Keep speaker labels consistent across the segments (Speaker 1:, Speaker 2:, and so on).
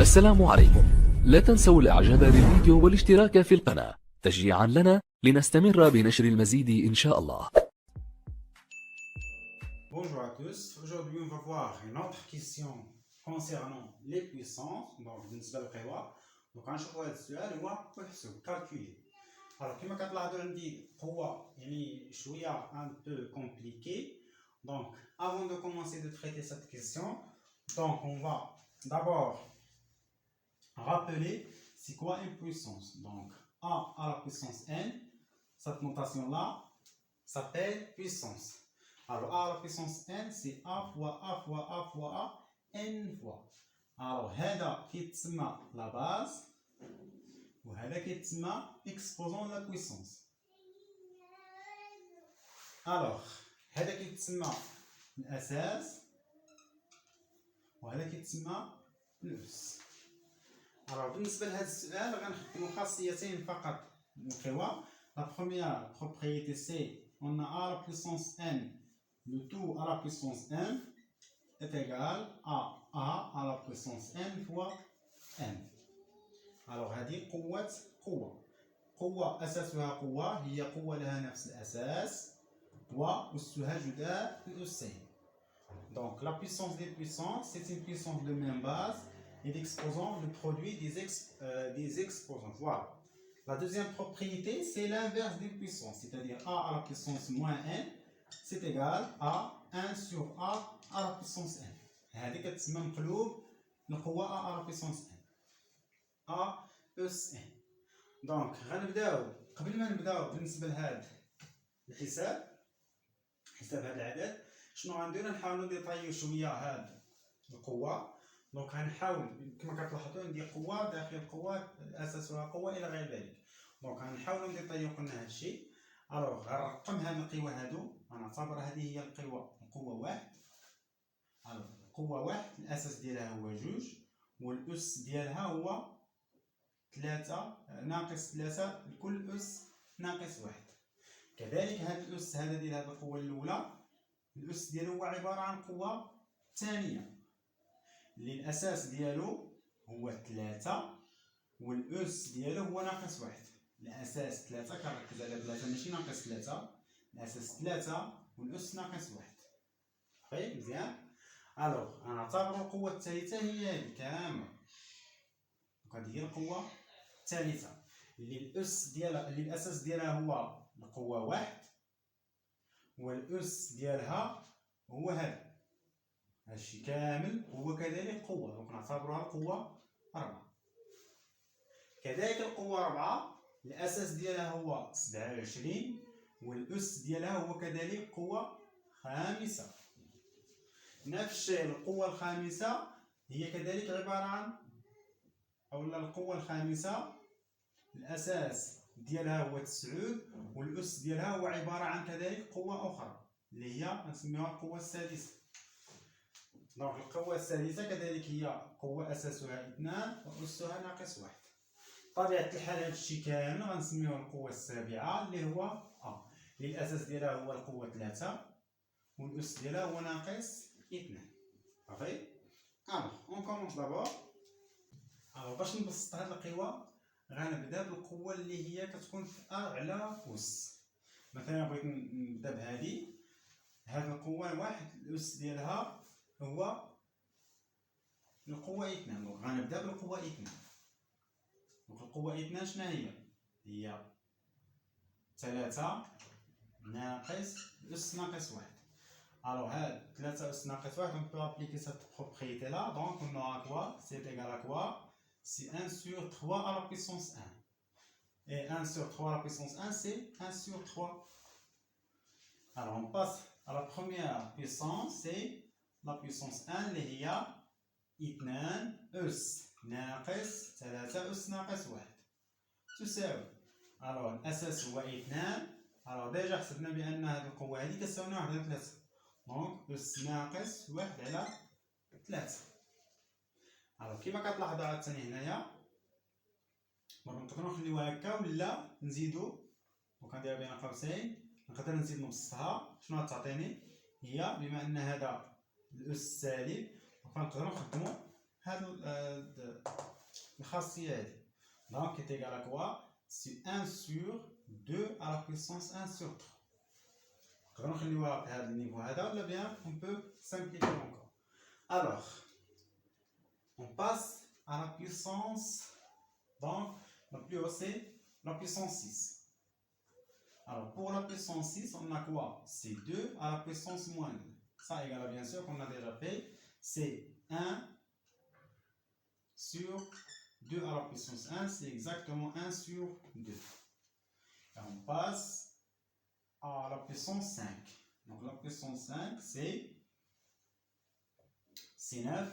Speaker 1: السلام عليكم. لا تنسوا الاعجاب بالفيديو والاشتراك في القناة تشجيعا لنا لنستمر بنشر المزيد إن شاء الله.
Speaker 2: Bonjour à tous. Aujourd'hui, on va voir une autre question concernant les puissances. Donc, بالنسبة للقوى. Donc, غنشوفوا هذا السؤال هو احسب calculer. Alors, كما كتلاحظوا عندي قوة يعني شوية un peu compliqué. Donc, avant de commencer de traiter cette question, donc on va d'abord rappeler c'est quoi une puissance. Donc, a à la puissance n, cette notation-là s'appelle puissance. Alors, a à la puissance n, c'est a fois a fois a fois a n fois. Alors, هذا كيتسمى la base وهذا كيتسمى exposant la puissance. Alors, هذا كيتسمى الأساس وهذا كيتسمى الأس. Alors, بالنسبة لهذا السؤال غنخدمو خاصيتين فقط من القوى. La première propriété c'est on a a à la puissance n, le tout à la puissance n est égal à a à la puissance n fois n. Alors هذه قوة أساسها قوة هي قوة لها نفس الأساس وأسها جداء الأسين. Donc la puissance des puissances c'est une puissance de même base et d'exposant le produit des exposants. Voilà. La deuxième propriété, c'est l'inverse des puissances, c'est-à-dire a à la puissance moins n, c'est égal à 1 sur a à la puissance n. هذه كتسمى مقلوب القوة a à la puissance n. a اس n. دونك غنبداو قبل ما نبداو بالنسبة لهذا الحساب، حساب هذا العدد، شنو غندير؟ نحاولو نديطايو شوية هاد القوة. دونك غنحاول كما كتلاحظوا عندي قوة داخل قوة أساسها قوة إلى غير ذلك. دونك غنحاولوا نديطايو قلنا هادشي. الوغ غنرقم هاد القوى هادو، غنعتبر هذه هي القوة واحد. الوغ القوة واحد الأساس ديالها هو جوج والأس ديالها هو 3 ناقص 3 لكل أس ناقص واحد. كذلك هاد الأس هذا ديال هاد القوة الأولى الأس ديالو هو عبارة عن قوة ثانية اللي الأساس ديالو هو 3 والأس ديالو هو ناقص واحد. الأساس 3 كنركز على 3 ماشي ناقص 3، الأساس 3 والأس ناقص واحد. صحيح مزيان؟ ألوغ غنعتبرو القوة الثالثة هي هادي كاملة. هادي هي القوة الثالثة اللي الأساس ديالها هو القوة واحد والأس ديالها هو هذا. هادشي كامل هو كذلك قوة، دونك نعتبروها القوة 4. كذلك القوة 4 الأساس ديالها هو 27 والأس ديالها هو كذلك قوة 5. نفس الشيء القوة الخامسة هي كذلك عبارة عن القوة الخامسة الأساس ديالها هو 9 والأس ديالها هو عبارة عن كذلك قوة أخرى اللي هي نسميوها القوة السادسة. دونك القوة السادسة كذلك هي قوة أساسها 2 وأسها ناقص 1. بطبيعة الحال هادشي كامل غنسميوه القوة السابعة اللي هو اللي الأساس ديالها هو القوة 3 والأس ديالها هو ناقص 2. صافي؟ أون كومونس دابور. باش نبسط هاد القوى غنبدا بالقوة اللي هي كتكون في أعلى أس. مثلا بغيت نبدا بهادي، هاد القوة واحد الأس ديالها هو القوة 2. دونك غنبدا بالقوة 2. دونك القوة 2 شنو هي 3 ناقص أس ناقص 1. Alors, 3 أس ناقص 1, on peut appliquer cette propriété-là. Donc, on aura quoi? C'est égal à quoi? C'est 1 sur 3 à la puissance 1. Et 1 sur 3 à la puissance 1, c'est 1 sur 3. Alors, on passe à la première puissance, c'est la puissance 1 اللي هي 2 أس ناقص 3 أس ناقص 1 تساوي. alors الأساس هو 2. alors ديجا حسبنا بأن هذه القوة هذه كتساوي 1 على 3. دونك أس ناقص 1 على 3. alors كيما كتلاحظوا عاوتاني هنايا نقدروا نخليوها هكا ولا نزيدو. دونك غنديرها بين قوسين، نقدر نزيد نبسطها. شنو غتعطيني؟ هي بما ان هذا الأس سالب فنقدروا نخدموا Donc, est égal à quoi? C'est 1 sur 2 à la puissance 1 sur 3. Donc, on peut simplifier encore. Alors, on passe à la puissance, donc la plus haute c'est la puissance 6. Alors, pour la puissance 6, on a quoi? C'est 2 à la puissance moins 2. Ça égale, bien sûr, qu'on a déjà fait, c'est 1 sur 2 à la puissance 1, c'est exactement 1 sur 2. Et on passe à la puissance 5. Donc la puissance 5, c'est 9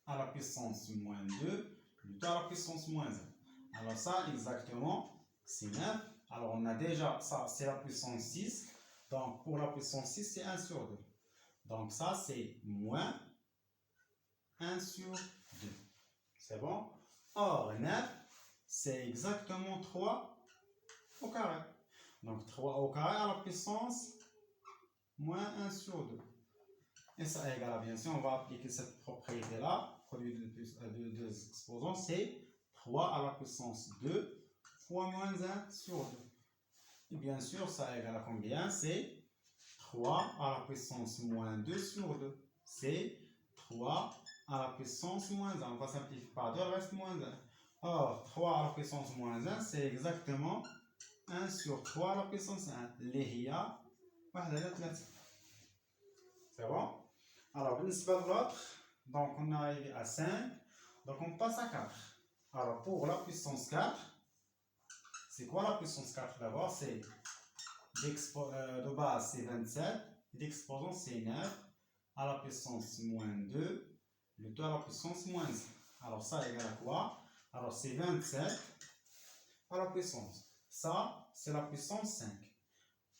Speaker 2: à la puissance moins 2, le tout à la puissance moins 1. Alors ça, exactement, c'est 9. Alors on a déjà, ça c'est la puissance 6. Donc pour la puissance 6, c'est 1 sur 2. Donc ça, c'est moins 1 sur 2. C'est bon? Or, 9, c'est exactement 3 au carré. Donc 3 au carré à la puissance moins 1 sur 2. Et ça égale à, bien sûr, on va appliquer cette propriété-là. Produit de deux exposants, c'est 3 à la puissance 2 fois moins 1 sur 2. Et bien sûr, ça égale à combien? C'est 3 à la puissance moins 2 sur 2. C'est 3 à la puissance moins 1. On va simplifier par 2, il reste moins 1. Or, 3 à la puissance moins 1, c'est exactement 1 sur 3 à la puissance 1. L'IA, c'est bon? Alors, l'autre, donc on est arrivé à 5, donc on passe à 4. Alors, pour la puissance 4, c'est quoi la puissance 4 d'abord? C'est de base, c'est 27, d'exposant, c'est 9, à la puissance moins 2, le tout à la puissance moins 1. Alors, ça égale à quoi? Alors, c'est 27 à la puissance. Ça, c'est la puissance 5.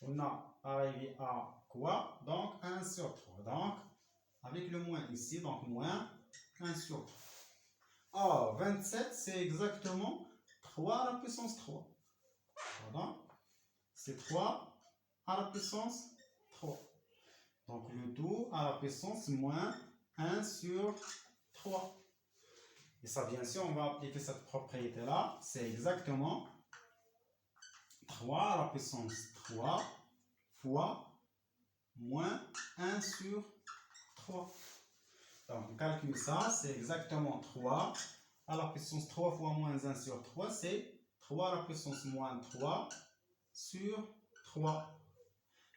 Speaker 2: On a arrivé à quoi? Donc, 1 sur 3. Donc, avec le moins ici, donc moins 1 sur 3. Or, 27, c'est exactement 3 à la puissance 3. Pardon? C'est 3 à la puissance 3. Donc, le tout à la puissance moins 1 sur 3. Et ça, bien sûr, on va appliquer cette propriété-là. C'est exactement 3 à la puissance 3 fois moins 1 sur 3. Donc, on calcule ça, c'est exactement 3 à la puissance 3 fois moins 1 sur 3, c'est 3 à la puissance moins 3 sur 3.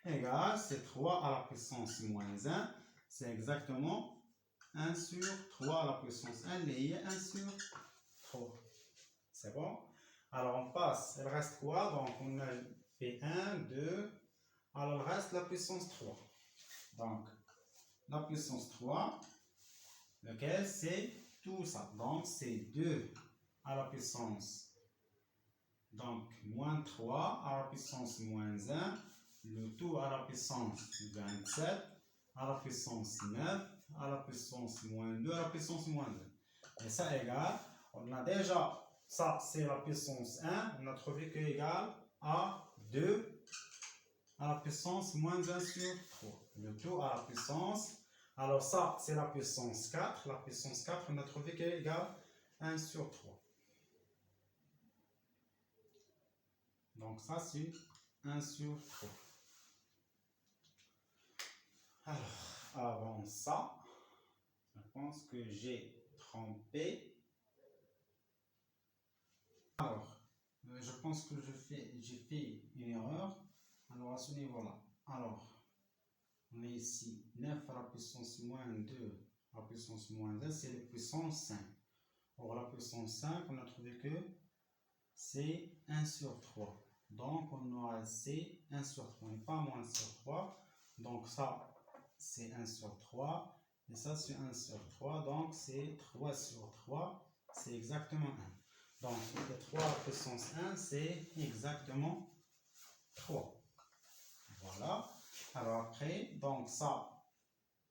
Speaker 2: Égal, c'est 3 à la puissance moins 1, c'est exactement 1 sur 3 à la puissance 1, lié 1 sur 3. C'est bon? Alors, on passe, il reste quoi? Donc, on a fait 1, 2, alors il reste la puissance 3. Donc, la puissance 3, lequel c'est tout ça. Donc, c'est 2 à la puissance, donc moins 3 à la puissance moins 1, le tout à la puissance 27, à la puissance 9, à la puissance moins 2, à la puissance moins 2. Et ça égale, on a déjà, ça c'est la puissance 1, on a trouvé que égale à 2 à la puissance moins 1 sur 3. Le tout à la puissance, alors ça c'est la puissance 4, la puissance 4 on a trouvé qu'elle est égale à 1 sur 3. Donc ça c'est 1 sur 3. Alors avant ça, je pense que j'ai trompé. Alors, je pense que j'ai fait une erreur. Alors à ce niveau-là, alors on est ici 9 à la puissance moins 2 à la puissance moins 1, c'est la puissance 5. Or la puissance 5, on a trouvé que c'est 1 sur 3. Donc on aura c'est 1 sur 3, et pas moins 1 sur 3. Donc ça c'est 1 sur 3. Et ça c'est 1 sur 3. Donc c'est 3 sur 3. C'est exactement 1. Donc le 3 à la puissance 1, c'est exactement 3. Voilà. Alors après, donc ça,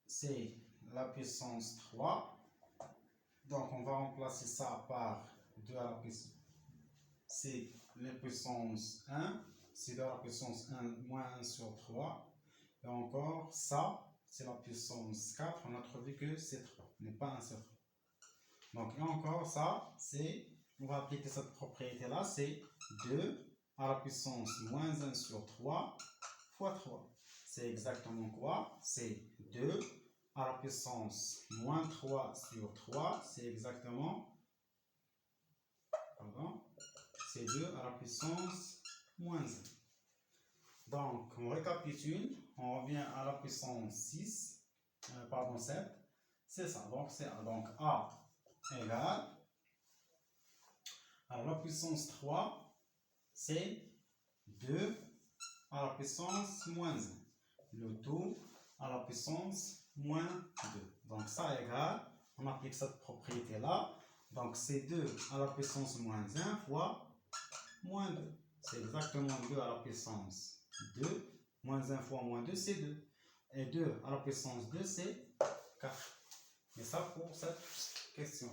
Speaker 2: c'est la puissance 3. Donc on va remplacer ça par 2 à la puissance. C'est la puissance 1. C'est 2 à la puissance 1 moins 1 sur 3. Et encore, ça, c'est la puissance 4. On a trouvé que c'est 3, mais pas 1 sur 3. Donc, et encore, ça, c'est, on va appliquer cette propriété-là, c'est 2 à la puissance moins 1 sur 3 fois 3. C'est exactement quoi? C'est 2 à la puissance moins 3 sur 3. C'est exactement, pardon, c'est 2 à la puissance moins 1. Donc, on récapitule, on revient à la puissance 6, pardon, 7. C'est ça, donc c'est donc A égale, alors la puissance 3, c'est 2 à la puissance moins 1. Le tout à la puissance moins 2. Donc ça égale, on applique cette propriété-là. Donc c'est 2 à la puissance moins 1 fois moins 2. C'est exactement 2 à la puissance 2. Moins 1 fois moins 2, c'est 2. Et 2 à la puissance 2, c'est 4. Et ça pour cette question.